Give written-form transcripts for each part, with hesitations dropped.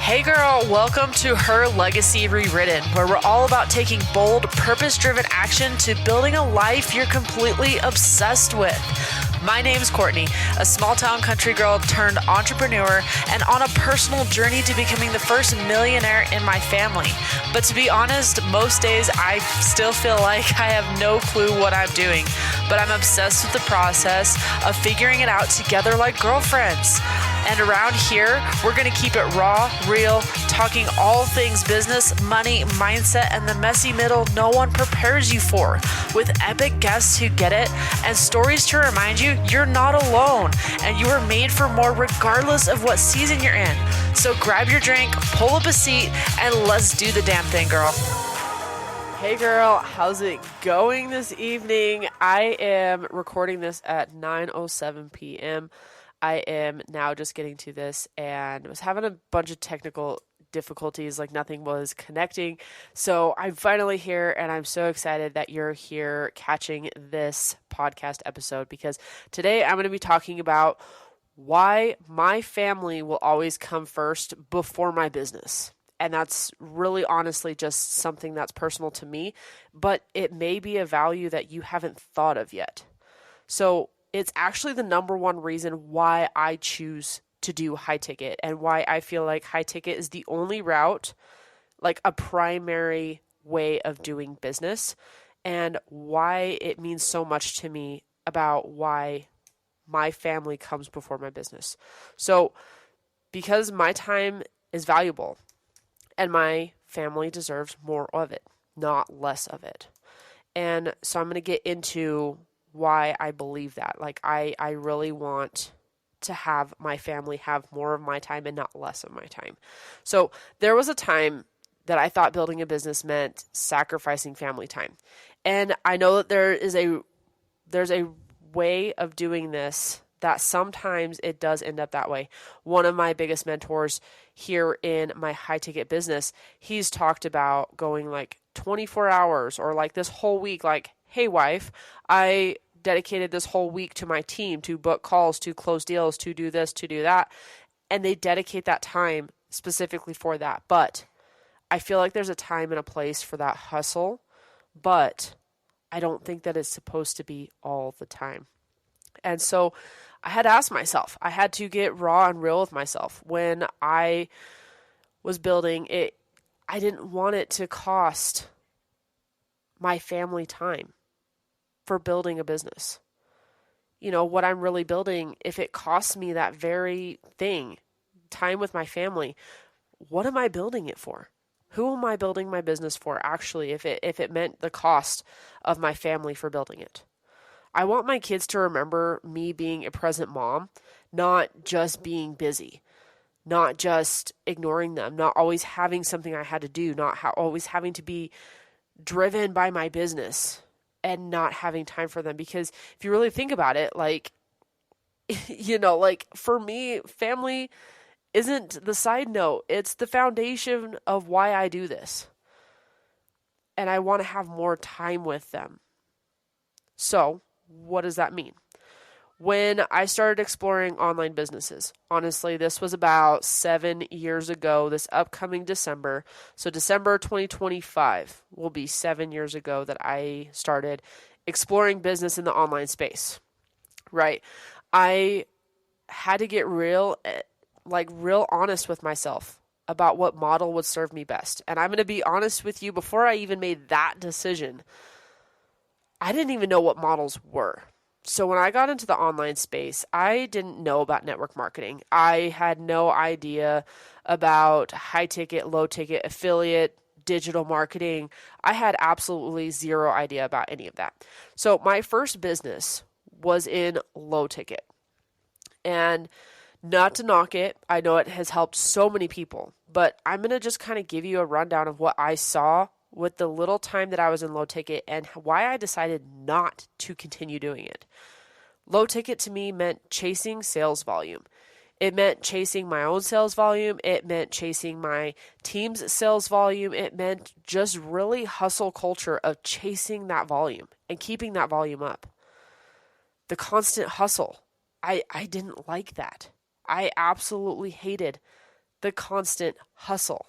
Hey girl, welcome to Her Legacy Rewritten, where we're all about taking bold, purpose-driven action to building a life you're completely obsessed with. My name's Courtney, a small-town country girl turned entrepreneur and on a personal journey to becoming the first millionaire in my family. But to be honest, most days I still feel like I have no clue what I'm doing, but I'm obsessed with the process of figuring it out together like girlfriends. And around here, we're going to keep it raw, real, talking all things business, money, mindset, and the messy middle no one prepares you for, with epic guests who get it and stories to remind you you're not alone and you are made for more regardless of what season you're in. So grab your drink, pull up a seat, and let's do the damn thing, girl. Hey girl, how's it going this evening? I am recording this at 9:07 p.m. I am now just getting to this and was having a bunch of technical difficulties, like nothing was connecting. So I'm finally here and I'm so excited that you're here catching this podcast episode, because today I'm going to be talking about why my family will always come first before my business. And that's really honestly just something that's personal to me, but it may be a value that you haven't thought of yet. So it's actually the number one reason why I choose to do high ticket and why I feel like high ticket is the only route, like a primary way of doing business, and why it means so much to me about why my family comes before my business. So because my time is valuable and my family deserves more of it, not less of it. And so I'm going to get into why I believe that. Like I really want to have my family have more of my time and not less of my time. So there was a time that I thought building a business meant sacrificing family time. And I know that there's a way of doing this that sometimes it does end up that way. One of my biggest mentors here in my high ticket business, he's talked about going like 24 hours or like this whole week, like, hey wife, I dedicated this whole week to my team, to book calls, to close deals, to do this, to do that. And they dedicate that time specifically for that. But I feel like there's a time and a place for that hustle, but I don't think that it's supposed to be all the time. And so I had to ask myself, I had to get raw and real with myself. When I was building it, I didn't want it to cost my family time for building a business. You know, what I'm really building, if it costs me that very thing, time with my family, what am I building it for? Who am I building my business for actually, if it meant the cost of my family for building it? I want my kids to remember me being a present mom, not just being busy, not just ignoring them, not always having something I had to do, not always having to be driven by my business and not having time for them. Because if you really think about it, like, you know, like for me, family isn't the side note. It's the foundation of why I do this. And I want to have more time with them. So what does that mean? When I started exploring online businesses, honestly, this was about 7 years ago, this upcoming December. So December 2025 will be 7 years ago that I started exploring business in the online space, right? I had to get real honest with myself about what model would serve me best. And I'm going to be honest with you, before I even made that decision, I didn't even know what models were. So when I got into the online space, I didn't know about network marketing. I had no idea about high ticket, low ticket, affiliate, digital marketing. I had absolutely zero idea about any of that. So my first business was in low ticket. And not to knock it, I know it has helped so many people, but I'm going to just kind of give you a rundown of what I saw with the little time that I was in low ticket and why I decided not to continue doing it. Low ticket to me meant chasing sales volume. It meant chasing my own sales volume. It meant chasing my team's sales volume. It meant just really hustle culture of chasing that volume and keeping that volume up. The constant hustle. I didn't like that. I absolutely hated the constant hustle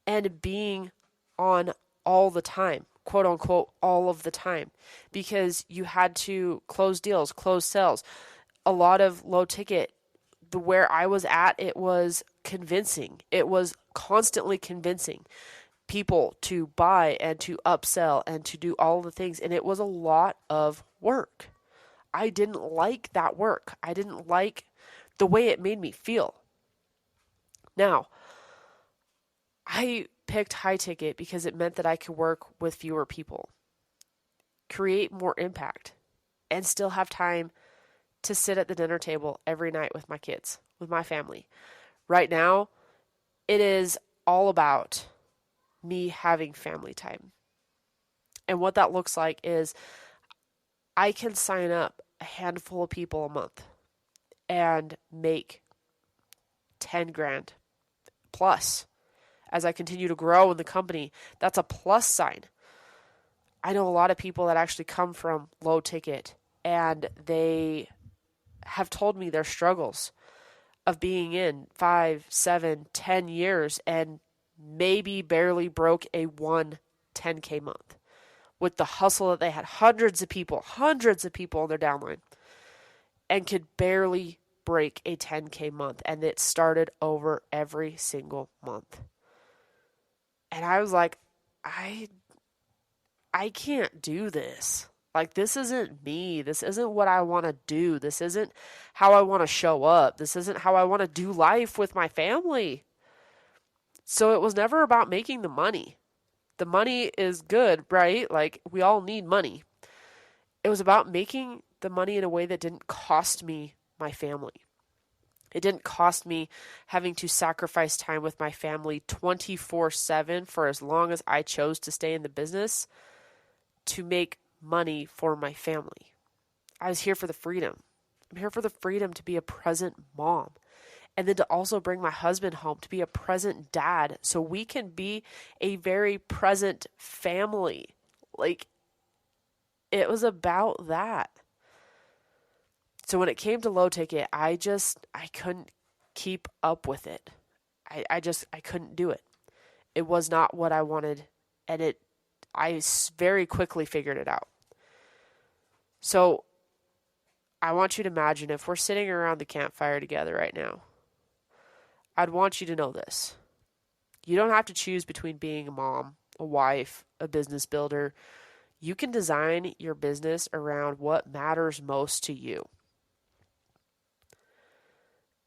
and being on all the time, quote unquote, all of the time, because you had to close deals, close sales. A lot of low ticket, where I was at, it was convincing. It was constantly convincing people to buy and to upsell and to do all the things. And it was a lot of work. I didn't like that work. I didn't like the way it made me feel. Now, I picked high ticket because it meant that I could work with fewer people, create more impact, and still have time to sit at the dinner table every night with my kids, with my family. Right now, it is all about me having family time. And what that looks like is I can sign up a handful of people a month and make 10 grand plus. As I continue to grow in the company, that's a plus sign. I know a lot of people that actually come from low ticket, and they have told me their struggles of being in 5, 7, 10 years and maybe barely broke a 10K month. With the hustle that they had, hundreds of people in their downline, and could barely break a 10K month. And it started over every single month. And I was like, I can't do this. Like, this isn't me. This isn't what I want to do. This isn't how I want to show up. This isn't how I want to do life with my family. So it was never about making the money. The money is good, right? Like, we all need money. It was about making the money in a way that didn't cost me my family. It didn't cost me having to sacrifice time with my family 24/7 for as long as I chose to stay in the business to make money for my family. I was here for the freedom. I'm here for the freedom to be a present mom, and then to also bring my husband home, to be a present dad, so we can be a very present family. Like, it was about that. So when it came to low ticket, I couldn't keep up with it. I couldn't do it. It was not what I wanted, and I very quickly figured it out. So I want you to imagine if we're sitting around the campfire together right now, I'd want you to know this. You don't have to choose between being a mom, a wife, a business builder. You can design your business around what matters most to you.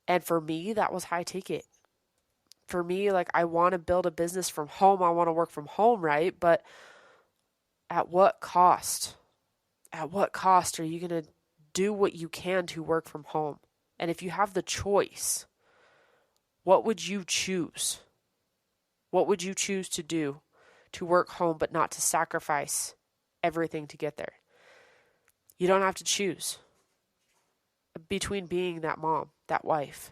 And for me, that was high ticket. For me, like, I want to build a business from home. I want to work from home, right? But at what cost? At what cost are you going to do what you can to work from home? And if you have the choice, what would you choose? What would you choose to do to work home but not to sacrifice everything to get there? You don't have to choose between being that mom, that wife,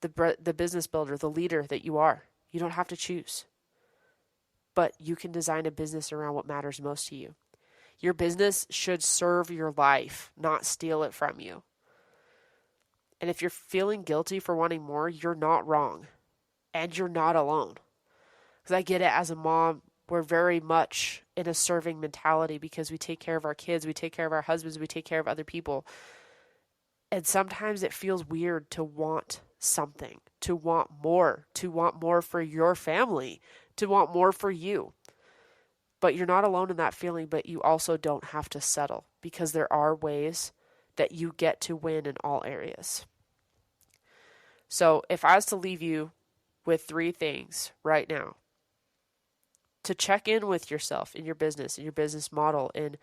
the business builder, the leader that you are. You don't have to choose. But you can design a business around what matters most to you. Your business should serve your life, not steal it from you. And if you're feeling guilty for wanting more, you're not wrong. And you're not alone. Because I get it, as a mom, we're very much in a serving mentality because we take care of our kids, we take care of our husbands, we take care of other people. And sometimes it feels weird to want something, to want more for your family, to want more for you. But you're not alone in that feeling, but you also don't have to settle, because there are ways that you get to win in all areas. So if I was to leave you with 3 things right now to check in with yourself in your business, in your business model, in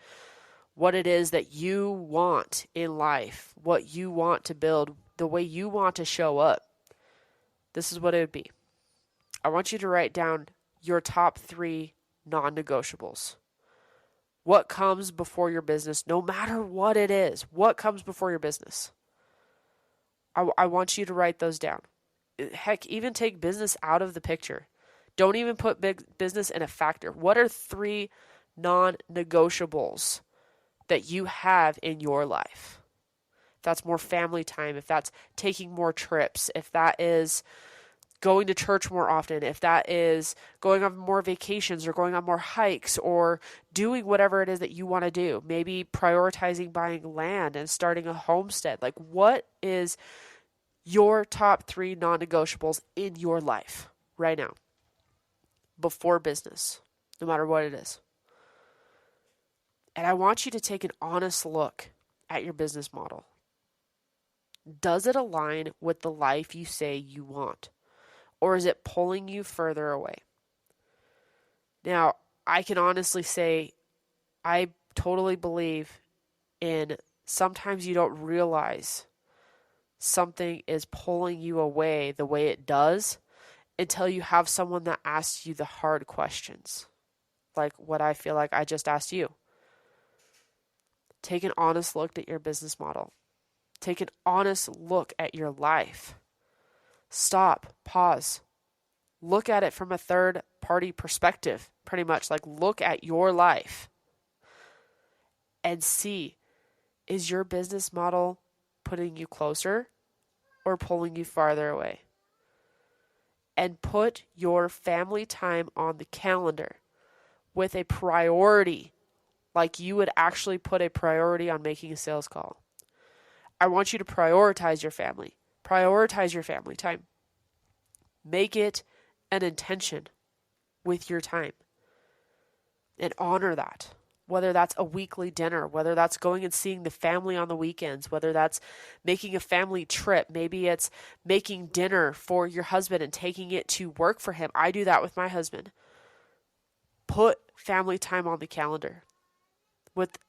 what it is that you want in life, what you want to build, the way you want to show up, this is what it would be. I want you to write down your top 3 non-negotiables. What comes before your business, no matter what it is? What comes before your business? I want you to write those down. Heck, even take business out of the picture. Don't even put big business in a factor. What are 3 non-negotiables that you have in your life? that's more family time, if that's taking more trips, if that is going to church more often, if that is going on more vacations or going on more hikes or doing whatever it is that you want to do, maybe prioritizing buying land and starting a homestead. Like, what is your top 3 non-negotiables in your life right now before business, no matter what it is? And I want you to take an honest look at your business model. Does it align with the life you say you want? Or is it pulling you further away? Now, I can honestly say I totally believe in sometimes you don't realize something is pulling you away the way it does until you have someone that asks you the hard questions. Like what I feel like I just asked you. Take an honest look at your business model. Take an honest look at your life. Stop, pause, look at it from a third party perspective, pretty much. Like, look at your life and see, is your business model putting you closer or pulling you farther away? And put your family time on the calendar with a priority, like you would actually put a priority on making a sales call. I want you to prioritize your family. Prioritize your family time. Make it an intention with your time. And honor that. Whether that's a weekly dinner, whether that's going and seeing the family on the weekends, whether that's making a family trip, maybe it's making dinner for your husband and taking it to work for him. I do that with my husband. Put family time on the calendar with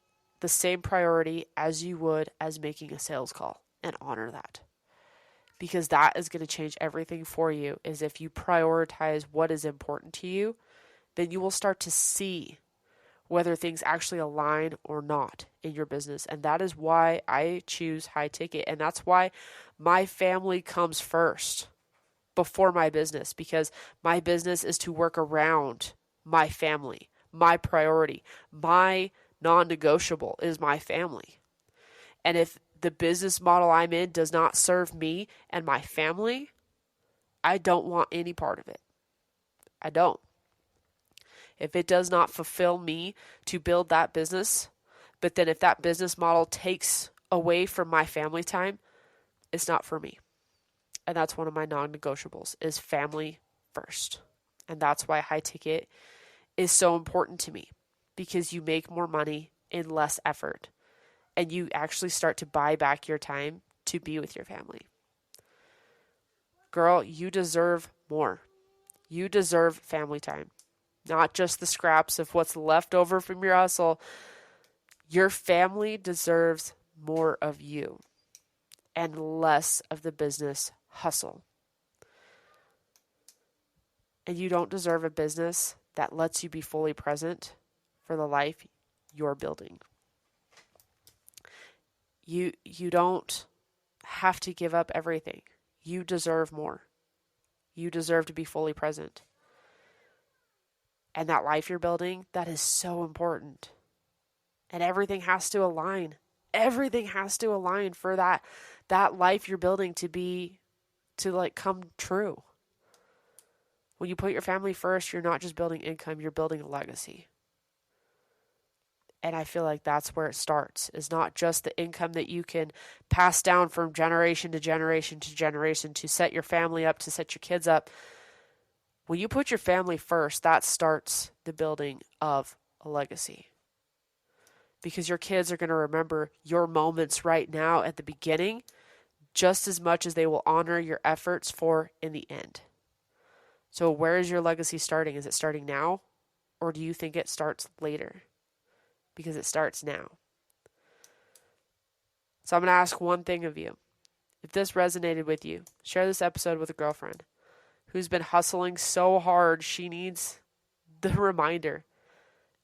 the same priority as you would as making a sales call, and honor that. Because that is going to change everything for you. Is if you prioritize what is important to you, then you will start to see whether things actually align or not in your business. And that is why I choose High Ticket. And that's why my family comes first before my business, because my business is to work around my family. My priority, my non-negotiable is my family. And if the business model I'm in does not serve me and my family, I don't want any part of it. I don't. If it does not fulfill me to build that business, but then if that business model takes away from my family time, it's not for me. And that's one of my non-negotiables, is family first. And that's why High Ticket is so important to me, because you make more money in less effort and you actually start to buy back your time to be with your family. Girl, you deserve more. You deserve family time, not just the scraps of what's left over from your hustle. Your family deserves more of you and less of the business hustle. And you don't deserve a business that lets you be fully present for the life you're building. You don't have to give up everything. You deserve more. You deserve to be fully present. And that life you're building, that is so important. And everything has to align. Everything has to align for that life you're building to come true. When you put your family first, you're not just building income, you're building a legacy. And I feel like that's where it starts, is not just the income that you can pass down from generation to generation to generation to set your family up, to set your kids up. When you put your family first, that starts the building of a legacy. Because your kids are going to remember your moments right now at the beginning just as much as they will honor your efforts for in the end. So where is your legacy starting? Is it starting now? Or do you think it starts later? Because it starts now. So I'm going to ask one thing of you. If this resonated with you, share this episode with a girlfriend who's been hustling so hard she needs the reminder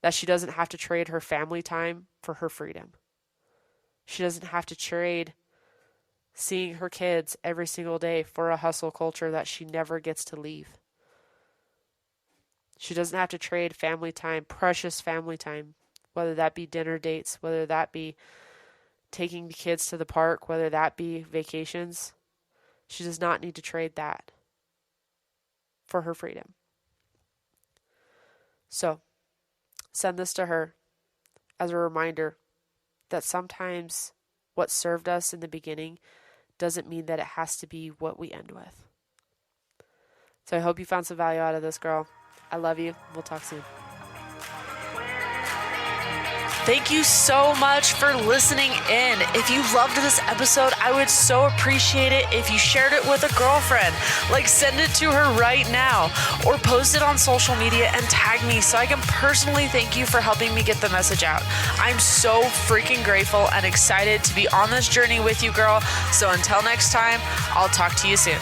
that she doesn't have to trade her family time for her freedom. She doesn't have to trade seeing her kids every single day for a hustle culture that she never gets to leave. She doesn't have to trade family time, precious family time, whether that be dinner dates, whether that be taking the kids to the park, whether that be vacations. She does not need to trade that for her freedom. So, send this to her as a reminder that sometimes what served us in the beginning doesn't mean that it has to be what we end with. So I hope you found some value out of this, girl. I love you. We'll talk soon. Thank you so much for listening in. If you loved this episode, I would so appreciate it if you shared it with a girlfriend. Like, send it to her right now or post it on social media and tag me so I can personally thank you for helping me get the message out. I'm so freaking grateful and excited to be on this journey with you, girl. So until next time, I'll talk to you soon.